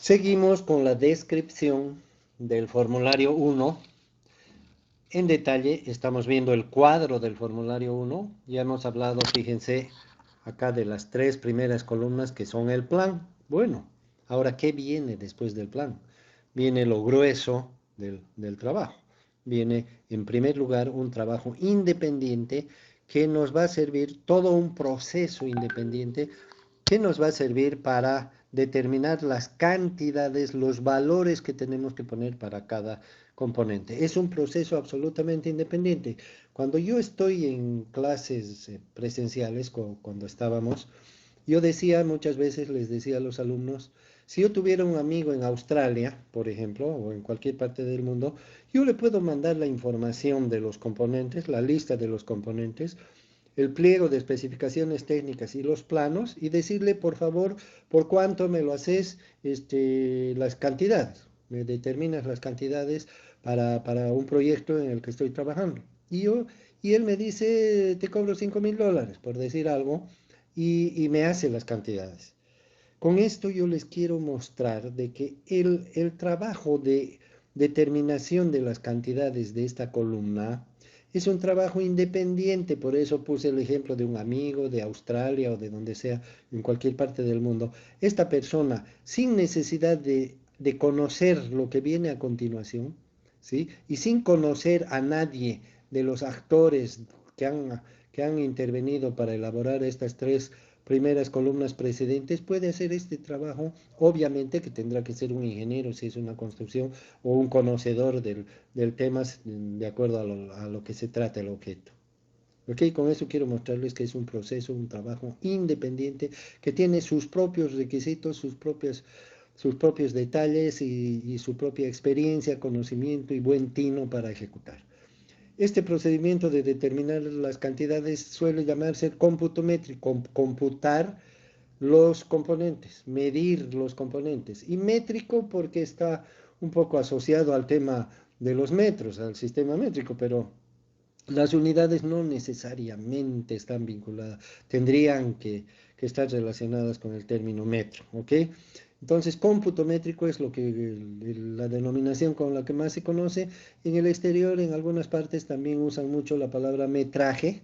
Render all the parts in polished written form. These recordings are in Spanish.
Seguimos con la descripción del formulario 1. En detalle estamos viendo el cuadro del formulario 1. Ya hemos hablado, fíjense, acá de las tres primeras columnas que son el plan. Bueno, ahora, ¿qué viene después del plan? Viene lo grueso del trabajo. Viene, en primer lugar, un trabajo independiente que nos va a servir, todo un proceso independiente que nos va a servir para determinar las cantidades, los valores que tenemos que poner para cada componente. Es un proceso absolutamente independiente. Cuando yo estoy en clases presenciales, cuando estábamos, yo decía muchas veces, les decía a los alumnos, si yo tuviera un amigo en Australia, por ejemplo, o en cualquier parte del mundo, yo le puedo mandar la información de los componentes, la lista de los componentes, el pliego de especificaciones técnicas y los planos y decirle, por favor, por cuánto me lo haces, las cantidades, me determinas las cantidades para un proyecto en el que estoy trabajando. Y él me dice, te cobro $5.000, por decir algo, y me hace las cantidades. Con esto yo les quiero mostrar de que el trabajo de determinación de las cantidades de esta columna es un trabajo independiente, por eso puse el ejemplo de un amigo de Australia o de donde sea, en cualquier parte del mundo. Esta persona, sin necesidad de conocer lo que viene a continuación, ¿sí? Y sin conocer a nadie de los actores que han, que han intervenido para elaborar estas tres primeras columnas precedentes, puede hacer este trabajo, obviamente que tendrá que ser un ingeniero si es una construcción o un conocedor del tema de acuerdo a lo que se trata el objeto. Ok, con eso quiero mostrarles que es un proceso, un trabajo independiente que tiene sus propios requisitos, sus propios detalles y su propia experiencia, conocimiento y buen tino para ejecutar. Este procedimiento de determinar las cantidades suele llamarse cómputo métrico, computar los componentes, medir los componentes. Y métrico porque está un poco asociado al tema de los metros, al sistema métrico, pero las unidades no necesariamente están vinculadas, tendrían que estar relacionadas con el término metro, ¿ok? Entonces, cómputo métrico es la denominación con la que más se conoce. En el exterior, en algunas partes también usan mucho la palabra metraje,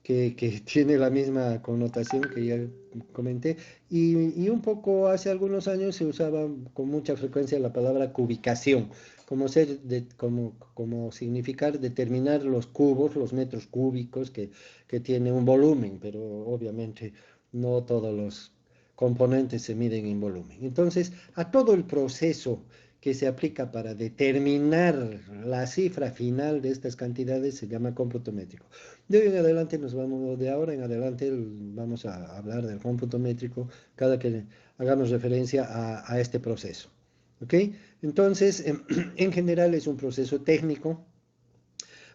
que tiene la misma connotación que ya comenté, y un poco hace algunos años se usaba con mucha frecuencia la palabra cubicación, como significar determinar los cubos, los metros cúbicos que tiene un volumen, pero obviamente no todos los componentes se miden en volumen. Entonces, a todo el proceso que se aplica para determinar la cifra final de estas cantidades se llama cómputo métrico. De hoy en adelante de ahora en adelante vamos a hablar del cómputo métrico cada que hagamos referencia a este proceso. ¿Ok? Entonces, en general es un proceso técnico.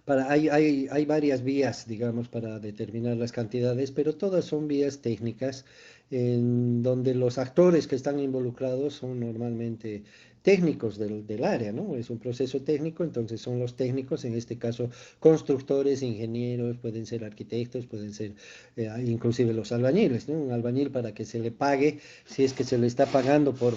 Hay varias vías, digamos, para determinar las cantidades, pero todas son vías técnicas en donde los actores que están involucrados son normalmente técnicos del área, ¿no? Es un proceso técnico, entonces son los técnicos, en este caso constructores, ingenieros, pueden ser arquitectos, pueden ser inclusive los albañiles, ¿no? Un albañil para que se le pague, si es que se le está pagando por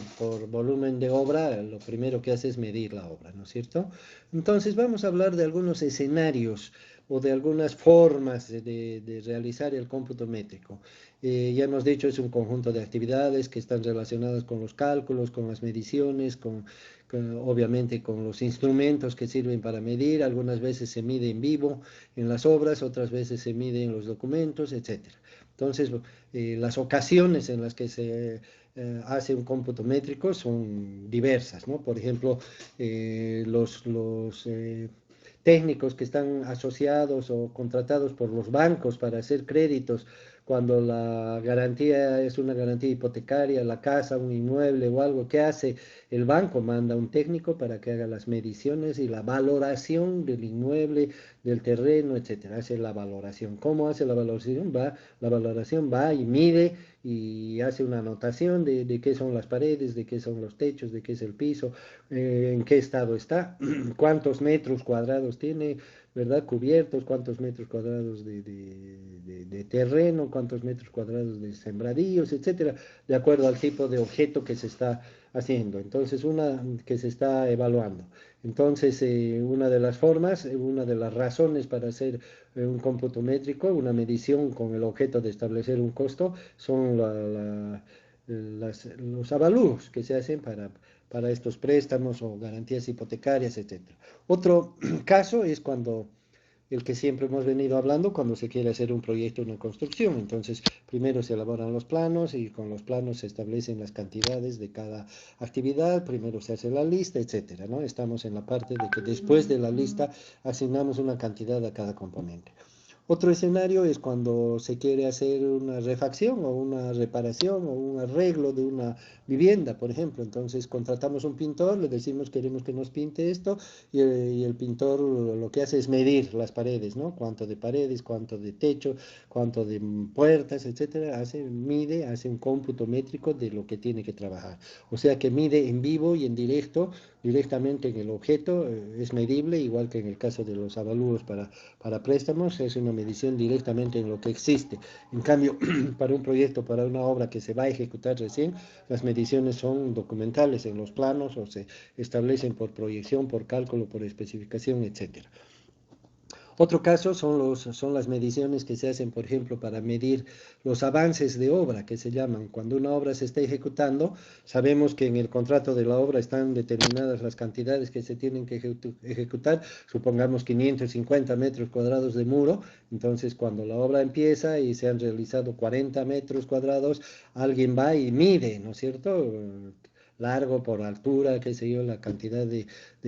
volumen de obra, lo primero que hace es medir la obra, ¿no es cierto? Entonces vamos a hablar de algunos escenarios o de algunas formas de realizar el cómputo métrico. Ya hemos dicho, es un conjunto de actividades que están relacionadas con los cálculos, con las mediciones, obviamente con los instrumentos que sirven para medir. Algunas veces se mide en vivo en las obras, otras veces se mide en los documentos, etcétera. Entonces, las ocasiones en las que se hace un cómputo métrico son diversas, ¿no? Por ejemplo, los técnicos que están asociados o contratados por los bancos para hacer créditos, cuando la garantía es una garantía hipotecaria, la casa, un inmueble o algo, ¿qué hace? El banco manda un técnico para que haga las mediciones y la valoración del inmueble, del terreno, etcétera. Hace la valoración. ¿Cómo hace la valoración? La valoración va y mide y hace una anotación de qué son las paredes, de qué son los techos, de qué es el piso, en qué estado está, cuántos metros cuadrados tiene, ¿verdad? Cubiertos, cuántos metros cuadrados de terreno, cuántos metros cuadrados de sembradíos, etcétera, de acuerdo al tipo de objeto que se está haciendo. Entonces, una que se está evaluando. Entonces, una de las formas, una de las razones para hacer un cómputo métrico, una medición con el objeto de establecer un costo, son los avalúos que se hacen para estos préstamos o garantías hipotecarias, etcétera. Otro caso es cuando el que siempre hemos venido hablando cuando se quiere hacer un proyecto, una construcción. Entonces, primero se elaboran los planos y con los planos se establecen las cantidades de cada actividad, primero se hace la lista, etcétera, ¿no? Estamos en la parte de que después de la lista asignamos una cantidad a cada componente. Otro escenario es cuando se quiere hacer una refacción o una reparación o un arreglo de una vivienda, por ejemplo. Entonces contratamos un pintor, le decimos queremos que nos pinte esto y el pintor lo que hace es medir las paredes, ¿no? Cuánto de paredes, cuánto de techo, cuánto de puertas, etcétera. Mide, hace un cómputo métrico de lo que tiene que trabajar. O sea que mide en vivo y en directo, directamente en el objeto, es medible, igual que en el caso de los avalúos para préstamos, es una medición directamente en lo que existe. En cambio, para un proyecto, para una obra que se va a ejecutar recién, las mediciones son documentales en los planos o se establecen por proyección, por cálculo, por especificación, etcétera. Otro caso son las mediciones que se hacen, por ejemplo, para medir los avances de obra, que se llaman. Cuando una obra se está ejecutando, sabemos que en el contrato de la obra están determinadas las cantidades que se tienen que ejecutar, supongamos 550 metros cuadrados de muro. Entonces, cuando la obra empieza y se han realizado 40 metros cuadrados, alguien va y mide, ¿no es cierto? Largo por altura, qué sé yo, la cantidad de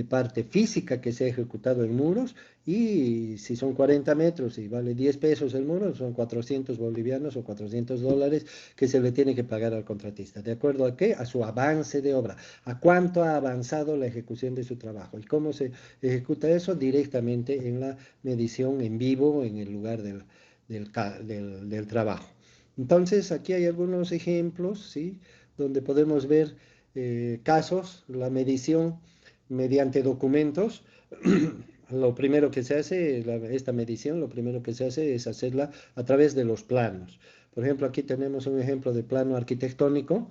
parte física que se ha ejecutado en muros, y si son 40 metros y vale 10 pesos el muro, son 400 bolivianos o $400 que se le tiene que pagar al contratista. ¿De acuerdo a qué? A su avance de obra, a cuánto ha avanzado la ejecución de su trabajo. ¿Y cómo se ejecuta eso? Directamente en la medición en vivo en el lugar del trabajo. Entonces, aquí hay algunos ejemplos, ¿sí? Donde podemos ver casos, la medición mediante documentos. Lo primero que se hace, esta medición, lo primero que se hace es hacerla a través de los planos. Por ejemplo, aquí tenemos un ejemplo de plano arquitectónico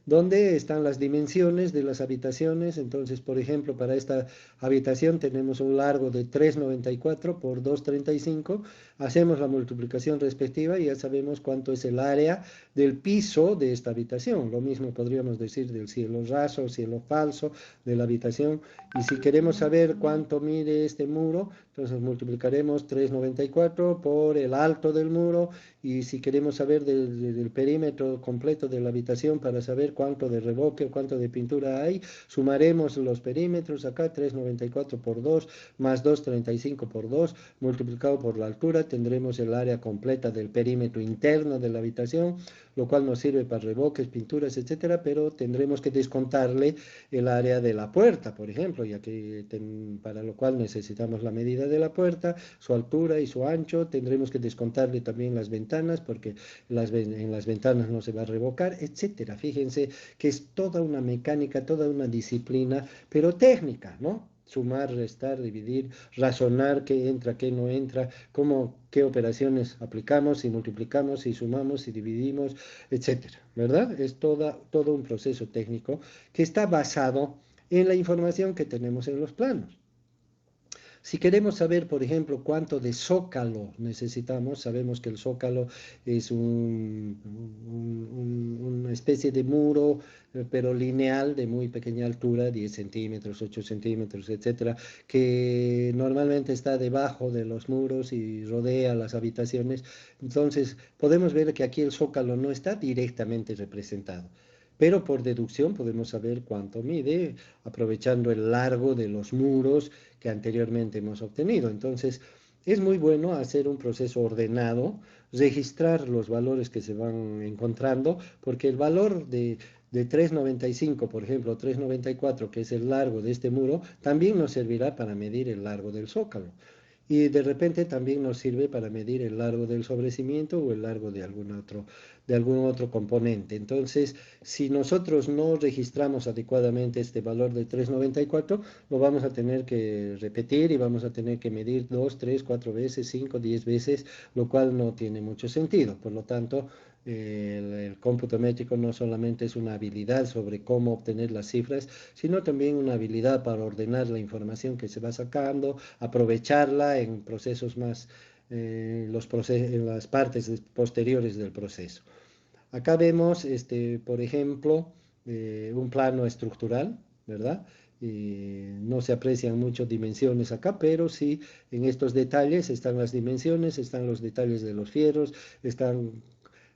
donde están las dimensiones de las habitaciones. Entonces, por ejemplo, para esta habitación tenemos un largo de 3,94 por 2,35. Hacemos la multiplicación respectiva y ya sabemos cuánto es el área del piso de esta habitación. Lo mismo podríamos decir del cielo raso, cielo falso de la habitación. Y si queremos saber cuánto mide este muro, entonces multiplicaremos 3,94 por el alto del muro. Y si queremos saber del perímetro completo de la habitación para saber cuánto de revoque o cuánto de pintura hay, sumaremos los perímetros acá, 3,94 por 2 más 2,35 por 2 multiplicado por la altura, tendremos el área completa del perímetro interno de la habitación, lo cual nos sirve para revoques, pinturas, etcétera, pero tendremos que descontarle el área de la puerta, por ejemplo, ya que para lo cual necesitamos la medida de la puerta, su altura y su ancho. Tendremos que descontarle también las ventanas, porque en las ventanas no se va a revocar, etcétera. Fíjense que es toda una mecánica, toda una disciplina, pero técnica, ¿no? Sumar, restar, dividir, razonar qué entra, qué no entra, qué operaciones aplicamos, si multiplicamos, si sumamos, si dividimos, etcétera, ¿verdad? Es todo un proceso técnico que está basado en la información que tenemos en los planos. Si queremos saber, por ejemplo, cuánto de zócalo necesitamos, sabemos que el zócalo es una especie de muro, pero lineal de muy pequeña altura, 10 centímetros, 8 centímetros, etcétera, que normalmente está debajo de los muros y rodea las habitaciones. Entonces, podemos ver que aquí el zócalo no está directamente representado. Pero por deducción podemos saber cuánto mide, aprovechando el largo de los muros que anteriormente hemos obtenido. Entonces, es muy bueno hacer un proceso ordenado, registrar los valores que se van encontrando, porque el valor de 3,95, por ejemplo, 3,94, que es el largo de este muro, también nos servirá para medir el largo del zócalo. Y de repente también nos sirve para medir el largo del sobrecimiento o el largo de algún otro componente. Entonces, si nosotros no registramos adecuadamente este valor de 3,94, lo vamos a tener que repetir y vamos a tener que medir 2, 3, 4 veces, 5, 10 veces, lo cual no tiene mucho sentido. Por lo tanto, El cómputo métrico no solamente es una habilidad sobre cómo obtener las cifras, sino también una habilidad para ordenar la información que se va sacando, aprovecharla en procesos más, en las partes posteriores del proceso. Acá vemos, por ejemplo, un plano estructural, ¿verdad? No se aprecian mucho dimensiones acá, pero sí en estos detalles están las dimensiones, están los detalles de los fierros, están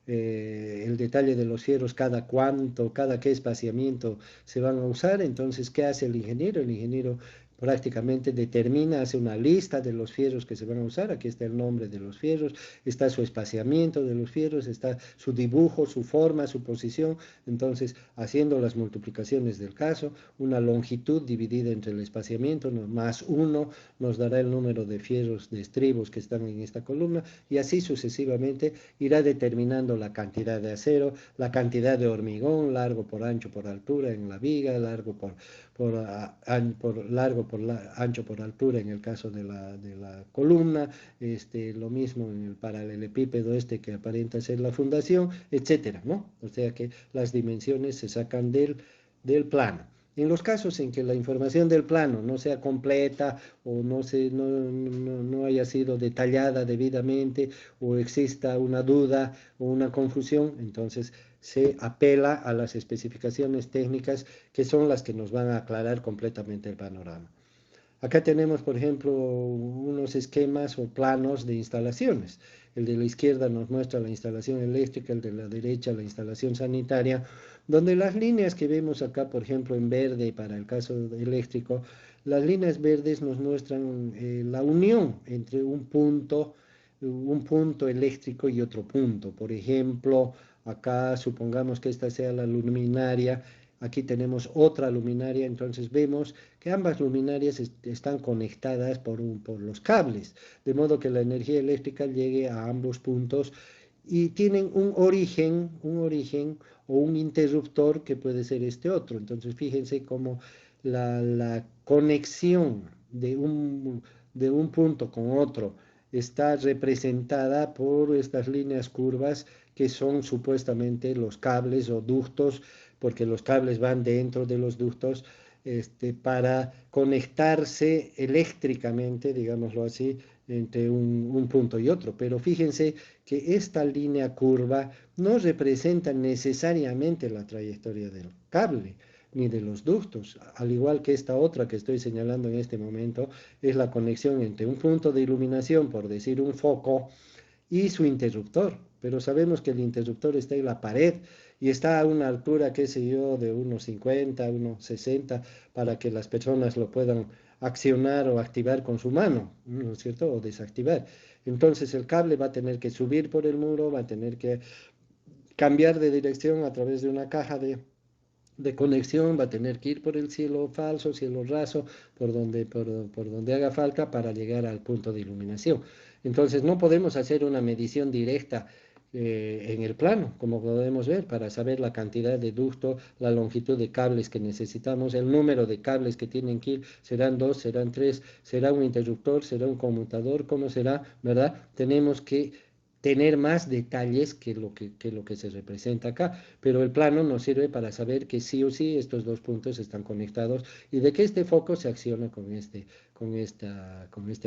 el detalle de los fierros, cada cuánto, cada qué espaciamiento se van a usar. Entonces, ¿qué hace el ingeniero? El ingeniero prácticamente determina, hace una lista de los fierros que se van a usar. Aquí está el nombre de los fierros, está su espaciamiento de los fierros, está su dibujo, su forma, su posición. Entonces, haciendo las multiplicaciones del caso, una longitud dividida entre el espaciamiento más 1 nos dará el número de fierros de estribos que están en esta columna, y así sucesivamente irá determinando la cantidad de acero, la cantidad de hormigón, largo por ancho por altura en la viga, largo ancho por altura en el caso de la columna, lo mismo en el paralelepípedo que aparenta ser la fundación, etcétera, ¿no? O sea que las dimensiones se sacan del plano. En los casos en que la información del plano no sea completa o no haya sido detallada debidamente, o exista una duda o una confusión, entonces se apela a las especificaciones técnicas, que son las que nos van a aclarar completamente el panorama. Acá tenemos, por ejemplo, unos esquemas o planos de instalaciones. El de la izquierda nos muestra la instalación eléctrica, el de la derecha la instalación sanitaria, donde las líneas que vemos acá, por ejemplo, en verde para el caso eléctrico, las líneas verdes nos muestran la unión entre un punto eléctrico y otro punto. Por ejemplo, acá supongamos que esta sea la luminaria. Aquí tenemos otra luminaria, entonces vemos que ambas luminarias están conectadas por los cables, de modo que la energía eléctrica llegue a ambos puntos y tienen un origen o un interruptor que puede ser este otro. Entonces fíjense cómo la conexión de un punto con otro está representada por estas líneas curvas que son supuestamente los cables o ductos, porque los cables van dentro de los ductos, para conectarse eléctricamente, digámoslo así, entre un punto y otro. Pero fíjense que esta línea curva no representa necesariamente la trayectoria del cable ni de los ductos, al igual que esta otra que estoy señalando en este momento, es la conexión entre un punto de iluminación, por decir un foco, y su interruptor. Pero sabemos que el interruptor está en la pared y está a una altura, qué sé yo, de unos 50, unos 60, para que las personas lo puedan accionar o activar con su mano, ¿no es cierto? O desactivar. Entonces el cable va a tener que subir por el muro, va a tener que cambiar de dirección a través de una caja de conexión, va a tener que ir por el cielo falso, cielo raso, por donde haga falta para llegar al punto de iluminación. Entonces no podemos hacer una medición directa en el plano, como podemos ver, para saber la cantidad de ducto, la longitud de cables que necesitamos, el número de cables que tienen que ir, serán 2, serán 3, será un interruptor, será un conmutador, ¿cómo será? ¿Verdad? Tenemos que tener más detalles que lo que se representa acá, pero el plano nos sirve para saber que sí o sí estos dos puntos están conectados y de que este foco se acciona con este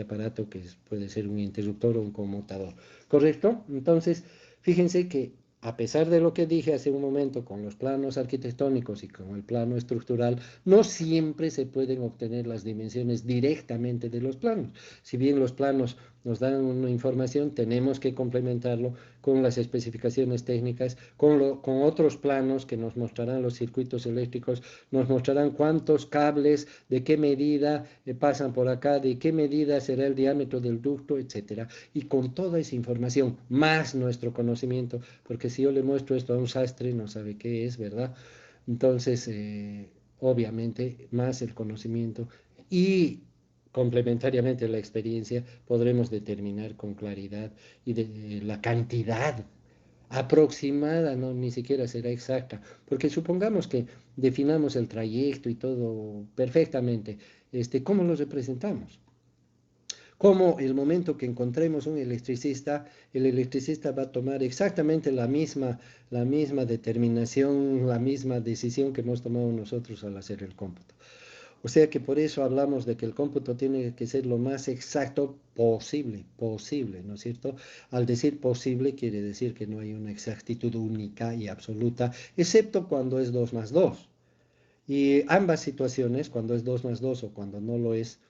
aparato que puede ser un interruptor o un conmutador. ¿Correcto? Entonces, fíjense que a pesar de lo que dije hace un momento con los planos arquitectónicos y con el plano estructural, no siempre se pueden obtener las dimensiones directamente de los planos. Si bien los planos nos dan una información, tenemos que complementarlo con las especificaciones técnicas, con otros planos que nos mostrarán los circuitos eléctricos, nos mostrarán cuántos cables, de qué medida pasan por acá, de qué medida será el diámetro del ducto, etcétera. Y con toda esa información, más nuestro conocimiento, porque si yo le muestro esto a un sastre, no sabe qué es, ¿verdad? Entonces, obviamente, más el conocimiento y complementariamente la experiencia, podremos determinar con claridad y la cantidad aproximada, no, ni siquiera será exacta, porque supongamos que definamos el trayecto y todo perfectamente, ¿cómo lo representamos? Como el momento que encontremos un electricista, el electricista va a tomar exactamente la misma determinación, la misma decisión que hemos tomado nosotros al hacer el cómputo. O sea que por eso hablamos de que el cómputo tiene que ser lo más exacto posible, ¿no es cierto? Al decir posible quiere decir que no hay una exactitud única y absoluta, excepto cuando es 2 más 2. Y ambas situaciones, cuando es 2 más 2 o cuando no lo es,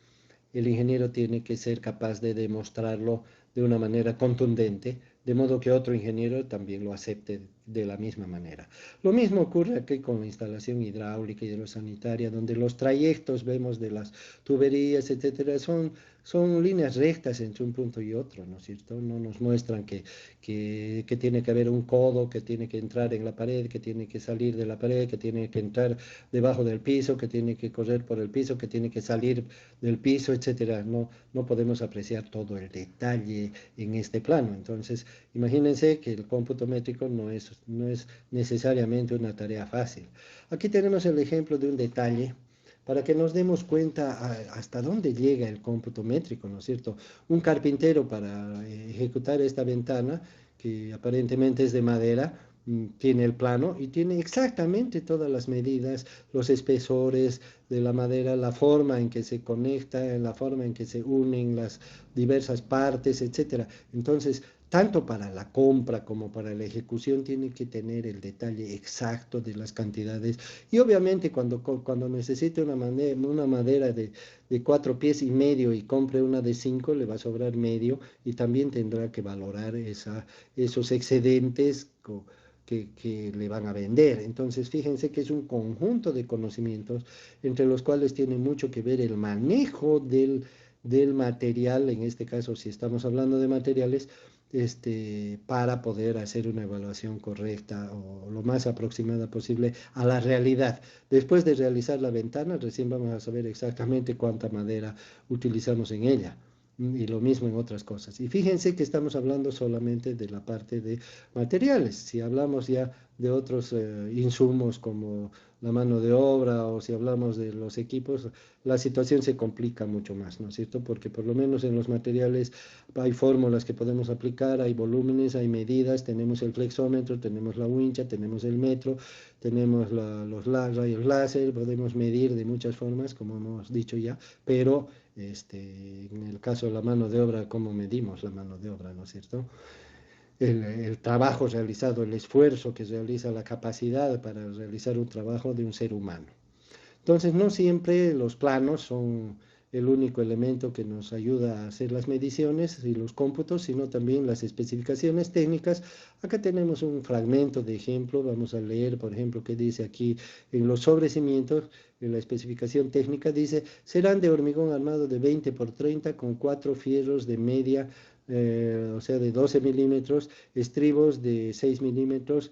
el ingeniero tiene que ser capaz de demostrarlo de una manera contundente, de modo que otro ingeniero también lo acepte de la misma manera. Lo mismo ocurre aquí con la instalación hidráulica, hidrosanitaria, donde los trayectos, vemos, de las tuberías, etcétera, son líneas rectas entre un punto y otro, ¿no es cierto? No nos muestran que tiene que haber un codo, que tiene que entrar en la pared, que tiene que salir de la pared, que tiene que entrar debajo del piso, que tiene que correr por el piso, que tiene que salir del piso, etcétera. No, no podemos apreciar todo el detalle en este plano. Entonces, imagínense que el cómputo métrico no es necesariamente una tarea fácil. Aquí tenemos el ejemplo de un detalle para que nos demos cuenta hasta dónde llega el cómputo métrico, ¿no es cierto? Un carpintero, para ejecutar esta ventana, que aparentemente es de madera, tiene el plano y tiene exactamente todas las medidas, los espesores de la madera, la forma en que se conecta, la forma en que se unen las diversas partes, etcétera. Entonces, tanto para la compra como para la ejecución tiene que tener el detalle exacto de las cantidades. Y obviamente cuando necesite una madera de 4 pies y medio y compre una de 5, le va a sobrar medio y también tendrá que valorar esos excedentes que le van a vender. Entonces, fíjense que es un conjunto de conocimientos entre los cuales tiene mucho que ver el manejo del material, en este caso, si estamos hablando de materiales, para poder hacer una evaluación correcta o lo más aproximada posible a la realidad. Después de realizar la ventana, recién vamos a saber exactamente cuánta madera utilizamos en ella. Y lo mismo en otras cosas. Y fíjense que estamos hablando solamente de la parte de materiales. Si hablamos ya de otros insumos como la mano de obra, o si hablamos de los equipos, la situación se complica mucho más, ¿no es cierto? Porque por lo menos en los materiales hay fórmulas que podemos aplicar, hay volúmenes, hay medidas, tenemos el flexómetro, tenemos la wincha, tenemos el metro, tenemos rayos láser, podemos medir de muchas formas, como hemos dicho ya, pero en el caso de la mano de obra, ¿cómo medimos la mano de obra, no es cierto? El trabajo realizado, el esfuerzo que realiza, la capacidad para realizar un trabajo de un ser humano. Entonces, no siempre los planos son el único elemento que nos ayuda a hacer las mediciones y los cómputos, sino también las especificaciones técnicas. Acá tenemos un fragmento de ejemplo, vamos a leer, por ejemplo, qué dice aquí en los sobrecimientos. En la especificación técnica dice: serán de hormigón armado de 20 por 30 con 4 fierros de media, o sea, de 12 milímetros, estribos de 6 milímetros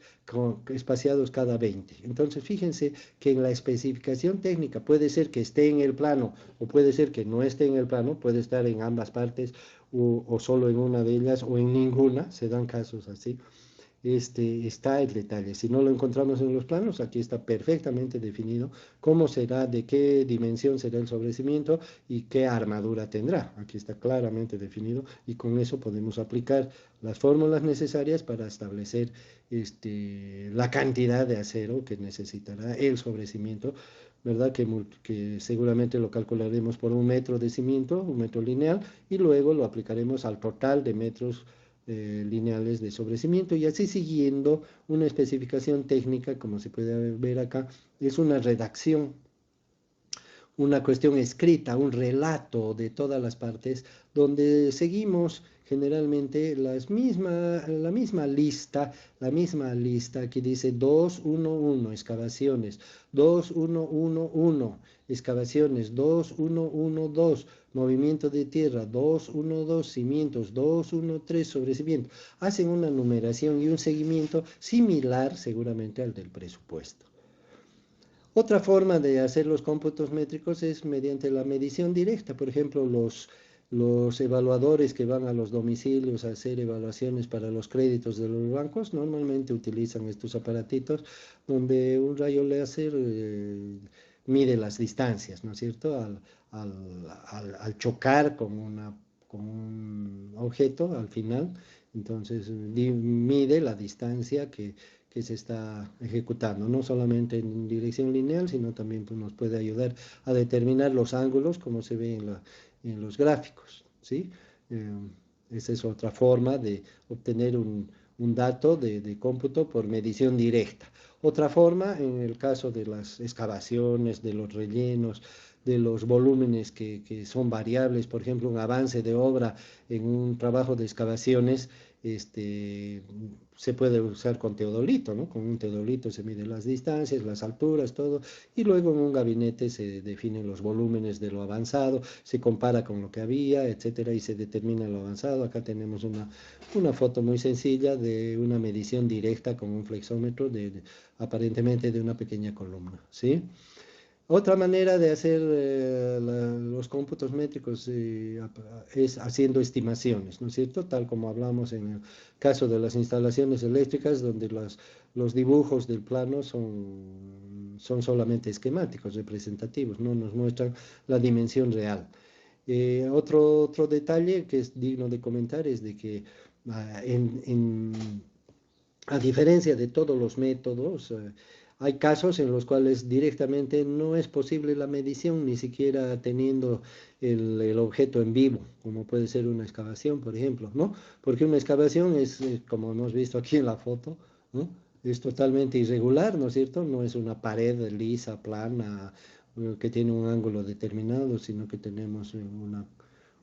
espaciados cada 20. Entonces, fíjense que en la especificación técnica puede ser que esté en el plano o puede ser que no esté en el plano, puede estar en ambas partes o solo en una de ellas o en ninguna, se dan casos así. Está el detalle. Si no lo encontramos en los planos, aquí está perfectamente definido cómo será, de qué dimensión será el sobrecimiento y qué armadura tendrá. Aquí está claramente definido y con eso podemos aplicar las fórmulas necesarias para establecer la cantidad de acero que necesitará el sobrecimiento, ¿verdad? Que seguramente lo calcularemos por 1 metro de cimiento, 1 metro lineal, y luego lo aplicaremos al total de metros lineales de sobrecimiento, y así siguiendo una especificación técnica, como se puede ver acá. Es una redacción, una cuestión escrita, un relato de todas las partes, donde seguimos generalmente la misma lista que dice 211 excavaciones, 2111 excavaciones, 2112 movimiento de tierra, 212 cimientos, 213 sobrecimientos. Hacen una numeración y un seguimiento similar seguramente al del presupuesto. Otra forma de hacer los cómputos métricos es mediante la medición directa. Por ejemplo, los evaluadores que van a los domicilios a hacer evaluaciones para los créditos de los bancos normalmente utilizan estos aparatitos donde un rayo láser mide las distancias, ¿no es cierto? Al chocar con con un objeto al final, entonces mide la distancia que se está ejecutando, no solamente en dirección lineal, sino también pues, nos puede ayudar a determinar los ángulos, como se ve en los gráficos, ¿sí? Eh, Esa es otra forma de obtener un dato de cómputo por medición directa. Otra forma, en el caso de las excavaciones, de los rellenos, de los volúmenes que son variables, por ejemplo, un avance de obra en un trabajo de excavaciones, este, se puede usar con teodolito, ¿no? Con un teodolito se miden las distancias, las alturas, todo, y luego en un gabinete se definen los volúmenes de lo avanzado, se compara con lo que había, etcétera, y se determina lo avanzado. Acá tenemos una foto muy sencilla de una medición directa con un flexómetro aparentemente de una pequeña columna, ¿sí? Otra manera de hacer los cómputos métricos es haciendo estimaciones, ¿no es cierto? Tal como hablamos en el caso de las instalaciones eléctricas, donde los dibujos del plano son solamente esquemáticos, representativos, no nos muestran la dimensión real. Otro detalle que es digno de comentar es de que ah, en, en a diferencia de todos los métodos, hay casos en los cuales directamente no es posible la medición, ni siquiera teniendo el objeto en vivo, como puede ser una excavación, por ejemplo, ¿no? Porque una excavación es, como hemos visto aquí en la foto, ¿no? Es totalmente irregular, ¿no es cierto? No es una pared lisa, plana, que tiene un ángulo determinado, sino que tenemos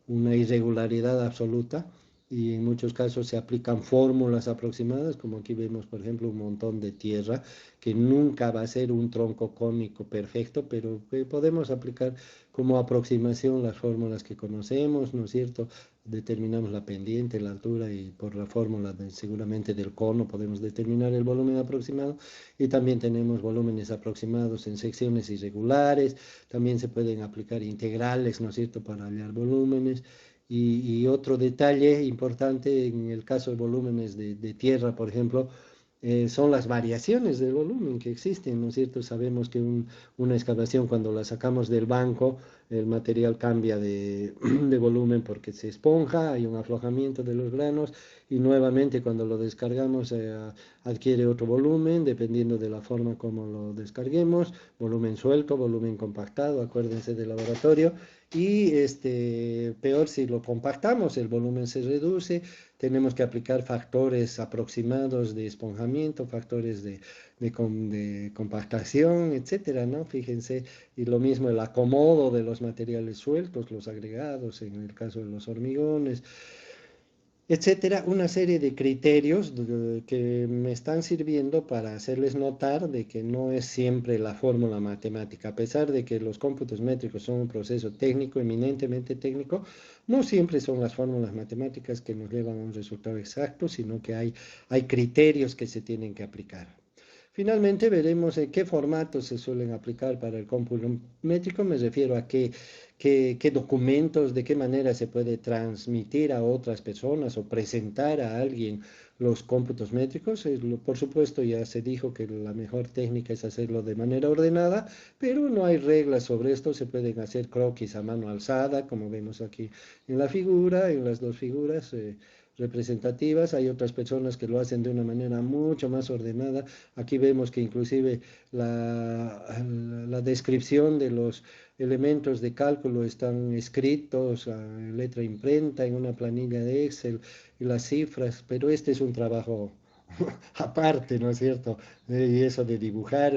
una irregularidad absoluta y en muchos casos se aplican fórmulas aproximadas, como aquí vemos, por ejemplo, un montón de tierra que nunca va a ser un tronco cónico perfecto, pero podemos aplicar como aproximación las fórmulas que conocemos, ¿no es cierto? Determinamos la pendiente, la altura y por la fórmula seguramente del cono podemos determinar el volumen aproximado y también tenemos volúmenes aproximados en secciones irregulares, también se pueden aplicar integrales, ¿no es cierto?, para hallar volúmenes. Y otro detalle importante en el caso de volúmenes de tierra, por ejemplo, son las variaciones del volumen que existen, ¿no es cierto? Sabemos que una excavación cuando la sacamos del banco, el material cambia de volumen porque se esponja, hay un aflojamiento de los granos y nuevamente cuando lo descargamos adquiere otro volumen dependiendo de la forma como lo descarguemos, volumen suelto, volumen compactado, acuérdense del laboratorio. Y peor si lo compactamos, el volumen se reduce, tenemos que aplicar factores aproximados de esponjamiento, factores de compactación, etcétera, ¿no? Fíjense, y lo mismo el acomodo de los materiales sueltos, los agregados, en el caso de los hormigones, etcétera, una serie de criterios que me están sirviendo para hacerles notar de que no es siempre la fórmula matemática, a pesar de que los cómputos métricos son un proceso técnico, eminentemente técnico, no siempre son las fórmulas matemáticas que nos llevan a un resultado exacto, sino que hay criterios que se tienen que aplicar. Finalmente veremos en qué formatos se suelen aplicar para el cómputo métrico. Me refiero a qué documentos, de qué manera se puede transmitir a otras personas o presentar a alguien los cómputos métricos. Por supuesto, ya se dijo que la mejor técnica es hacerlo de manera ordenada, pero no hay reglas sobre esto. Se pueden hacer croquis a mano alzada, como vemos aquí en la figura, en las dos figuras. Representativas, hay otras personas que lo hacen de una manera mucho más ordenada. Aquí vemos que inclusive la descripción de los elementos de cálculo están escritos en letra imprenta en una planilla de Excel y las cifras, pero este es un trabajo aparte, ¿no es cierto? Y eso de dibujar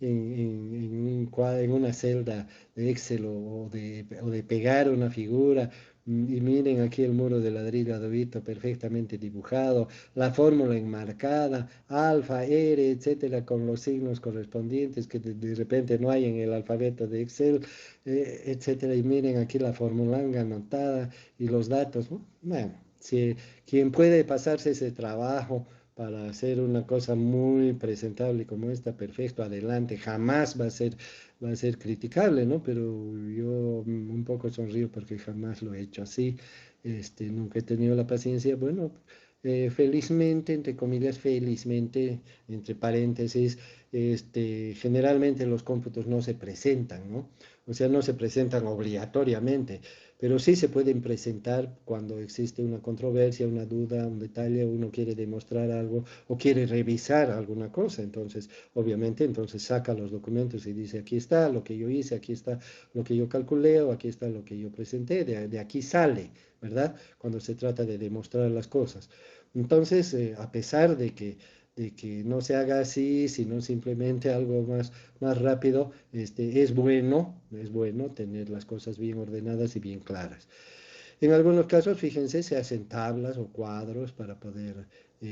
en una celda de Excel o de pegar una figura. Y miren aquí el muro de ladrillo adobito perfectamente dibujado, la fórmula enmarcada, alfa, R, etcétera, con los signos correspondientes que de repente no hay en el alfabeto de Excel, etcétera. Y miren aquí la formulanga anotada y los datos, ¿no? Bueno, si quien puede pasarse ese trabajo para hacer una cosa muy presentable como esta, perfecto, adelante, jamás va a ser criticable, ¿no? Pero yo un poco sonrío porque jamás lo he hecho así, nunca he tenido la paciencia, bueno, felizmente, entre comillas, felizmente, entre paréntesis, generalmente los cómputos no se presentan, ¿no? O sea, no se presentan obligatoriamente, pero sí se pueden presentar cuando existe una controversia, una duda, un detalle, uno quiere demostrar algo o quiere revisar alguna cosa. Entonces, obviamente, entonces saca los documentos y dice, aquí está lo que yo hice, aquí está lo que yo calculé o aquí está lo que yo presenté, de aquí sale, ¿verdad? Cuando se trata de demostrar las cosas. Entonces, a pesar de que no se haga así, sino simplemente algo más rápido, es bueno tener las cosas bien ordenadas y bien claras. En algunos casos, fíjense, se hacen tablas o cuadros para poder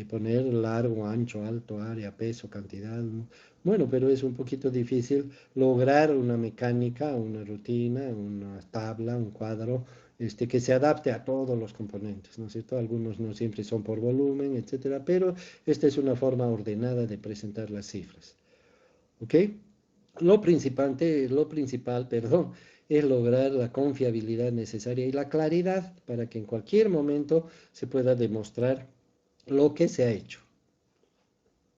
poner largo, ancho, alto, área, peso, cantidad, ¿no? Bueno, pero es un poquito difícil lograr una mecánica, una rutina, una tabla, un cuadro, que se adapte a todos los componentes, ¿no es cierto? Algunos no siempre son por volumen, etcétera, pero esta es una forma ordenada de presentar las cifras. ¿Ok? Lo principal, perdón, es lograr la confiabilidad necesaria y la claridad para que en cualquier momento se pueda demostrar lo que se ha hecho.